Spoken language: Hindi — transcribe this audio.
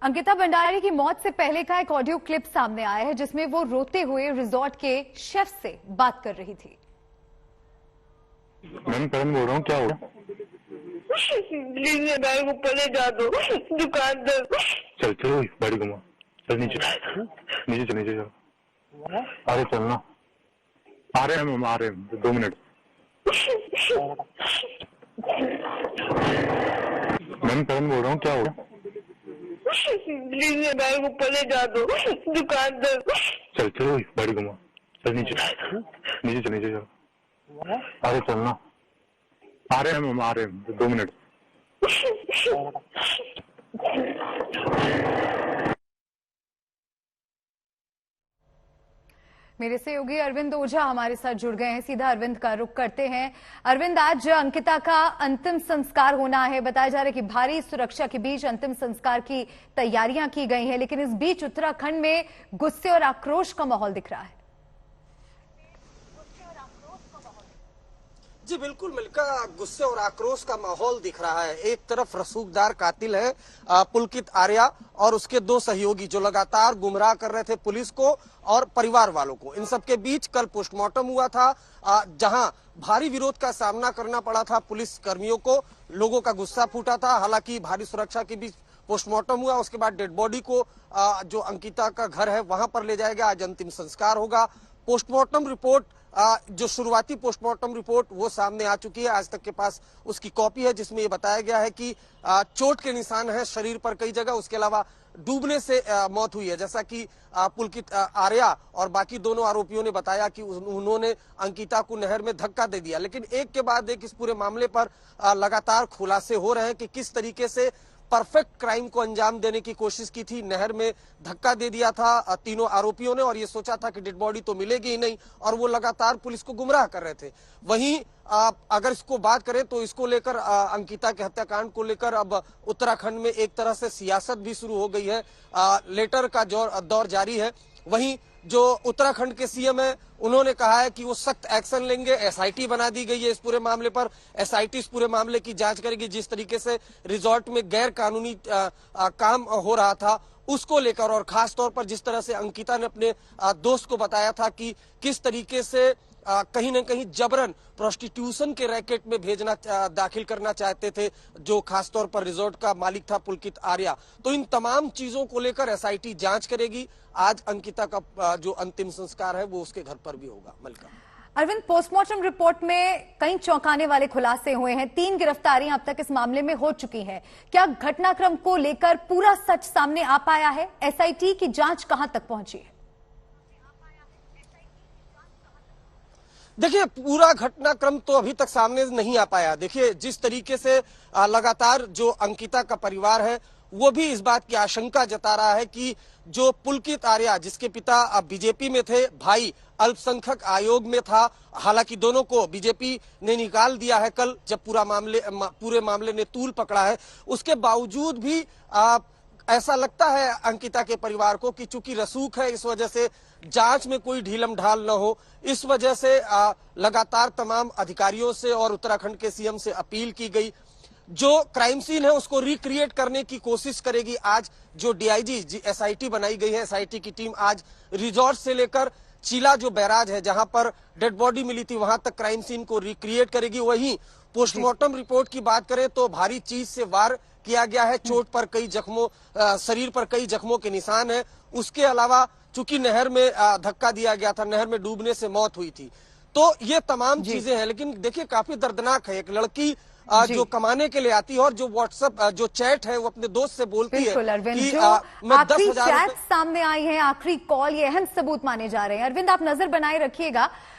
अंकिता भंडारी की मौत से पहले का एक ऑडियो क्लिप सामने आया है जिसमें वो रोते हुए रिजॉर्ट के शेफ से बात कर रही थी। मैम करण बोल रहा हूँ, क्या हो गया? प्लीज मेरे भाई को पले जा दो दुकान तक। चल चलो गाड़ी घुमा, चल नीचे नीचे चल, नीचे चल। अरे चलना, आ रहे हैं मैम, आ रहे हैं 2 मिनट। मैम करण बोल रहा हूँ, क्या हो गया? प्लीज मेरे भाई को पले जा दो दुकान तक। चल चलो गाड़ी घुमा, चल नीचे नीचे चल, नीचे चल। अरे चलना, आ रहे हैं मैम, आ रहे हैं 2 मिनट। मेरे सहयोगी अरविंद ओझा हमारे साथ जुड़ गए हैं। सीधा अरविंद का रुख करते हैं। अरविंद, आज अंकिता का अंतिम संस्कार होना है। बताया जा रहा है कि भारी सुरक्षा के बीच अंतिम संस्कार की तैयारियां की गई हैं, लेकिन इस बीच उत्तराखंड में गुस्से और आक्रोश का माहौल दिख रहा है। जी बिल्कुल मिल्का, गुस्से और आक्रोश का माहौल दिख रहा है। एक तरफ रसूखदार कातिल है पुलकित आर्या और उसके 2 सहयोगी जो लगातार गुमराह कर रहे थे पुलिस को और परिवार वालों को। इन सबके बीच कल पोस्टमार्टम हुआ था जहां भारी विरोध का सामना करना पड़ा था पुलिस कर्मियों को। लोगों का गुस्सा फूटा था। हालांकि भारी सुरक्षा के बीच पोस्टमार्टम हुआ, उसके बाद डेड बॉडी को जो अंकिता का घर है वहां पर ले जाया गया। आज अंतिम संस्कार होगा। पोस्टमार्टम रिपोर्ट जो शुरुआती पोस्टमार्टम रिपोर्ट वो सामने आ चुकी है। आज तक के पास उसकी कॉपी है जिसमें ये बताया गया है कि चोट के निशान है शरीर पर कई जगह, उसके अलावा डूबने से मौत हुई है। जैसा कि पुलकित आर्या और बाकी दोनों आरोपियों ने बताया कि उन्होंने अंकिता को नहर में धक्का दे दिया। लेकिन एक के बाद एक इस पूरे मामले पर लगातार खुलासे हो रहे हैं कि किस तरीके से परफेक्ट क्राइम को अंजाम देने की कोशिश की थी। नहर में धक्का दे दिया था तीनों आरोपियों ने और ये सोचा था कि डेड बॉडी तो मिलेगी ही नहीं, और वो लगातार पुलिस को गुमराह कर रहे थे। वहीं अगर इसको बात करें तो इसको लेकर अंकिता के हत्याकांड को लेकर अब उत्तराखंड में एक तरह से सियासत भी शुरू हो गई है। लेटर का दौर जारी है। वहीं जो उत्तराखंड के सीएम है उन्होंने कहा है कि वो सख्त एक्शन लेंगे। एसआईटी बना दी गई है इस पूरे मामले पर। एसआईटी इस पूरे मामले की जांच करेगी। जिस तरीके से रिजॉर्ट में गैर कानूनी काम हो रहा था उसको लेकर, और खास तौर पर जिस तरह से अंकिता ने अपने दोस्त को बताया था कि किस तरीके से कहीं न कहीं जबरन प्रोस्टिट्यूशन के रैकेट में भेजना दाखिल करना चाहते थे जो खासतौर पर रिजॉर्ट का मालिक था पुलकित आर्या। तो इन तमाम चीजों को लेकर एसआईटी जांच करेगी। आज अंकिता का जो अंतिम संस्कार है वो उसके घर पर भी होगा। मलका अरविंद, पोस्टमार्टम रिपोर्ट में कई चौंकाने वाले खुलासे हुए हैं। 3 गिरफ्तारियां अब तक इस मामले में हो चुकी हैं। क्या घटनाक्रम को लेकर पूरा सच सामने आ पाया है? एसआईटी की जांच कहां तक पहुंची है? देखिए, पूरा घटनाक्रम तो अभी तक सामने नहीं आ पाया। देखिए, जिस तरीके से लगातार जो अंकिता का परिवार है वो भी इस बात की आशंका जता रहा है कि जो पुलकित आर्या जिसके पिता बीजेपी में थे, भाई अल्पसंख्यक आयोग में था। हालांकि दोनों को बीजेपी ने निकाल दिया है कल जब पूरे मामले ने तूल पकड़ा है। उसके बावजूद भी ऐसा लगता है अंकिता के परिवार को कि चूंकि रसूख है इस वजह से जांच में कोई ढीलम ढाल न हो, इस वजह से लगातार तमाम अधिकारियों से और उत्तराखंड के सीएम से अपील की गई। जो क्राइम सीन है उसको रिक्रिएट करने की कोशिश करेगी। आज जो डीआईजी एसआईटी बनाई गई है, एसआईटी की टीम आज रिजॉर्ट से लेकर चिला जो बैराज है जहां पर डेड बॉडी मिली थी वहां तक क्राइम सीन को रिक्रिएट करेगी। वहीं पोस्टमार्टम रिपोर्ट की बात करें तो भारी चीज से वार किया गया है। चोट पर कई जख्मों, शरीर पर कई जख्मों के निशान है। उसके अलावा चूंकि नहर में धक्का दिया गया था, नहर में डूबने से मौत हुई थी। तो ये तमाम चीजें हैं। लेकिन देखिए, काफी दर्दनाक है। एक लड़की जो कमाने के लिए आती है और जो व्हाट्सएप जो चैट है वो अपने दोस्त से बोलती है कि मैं आखिरी 10,000 चैट सामने आई है, आखिरी कॉल, ये अहम सबूत माने जा रहे हैं। अरविंद, आप नजर बनाए रखिएगा।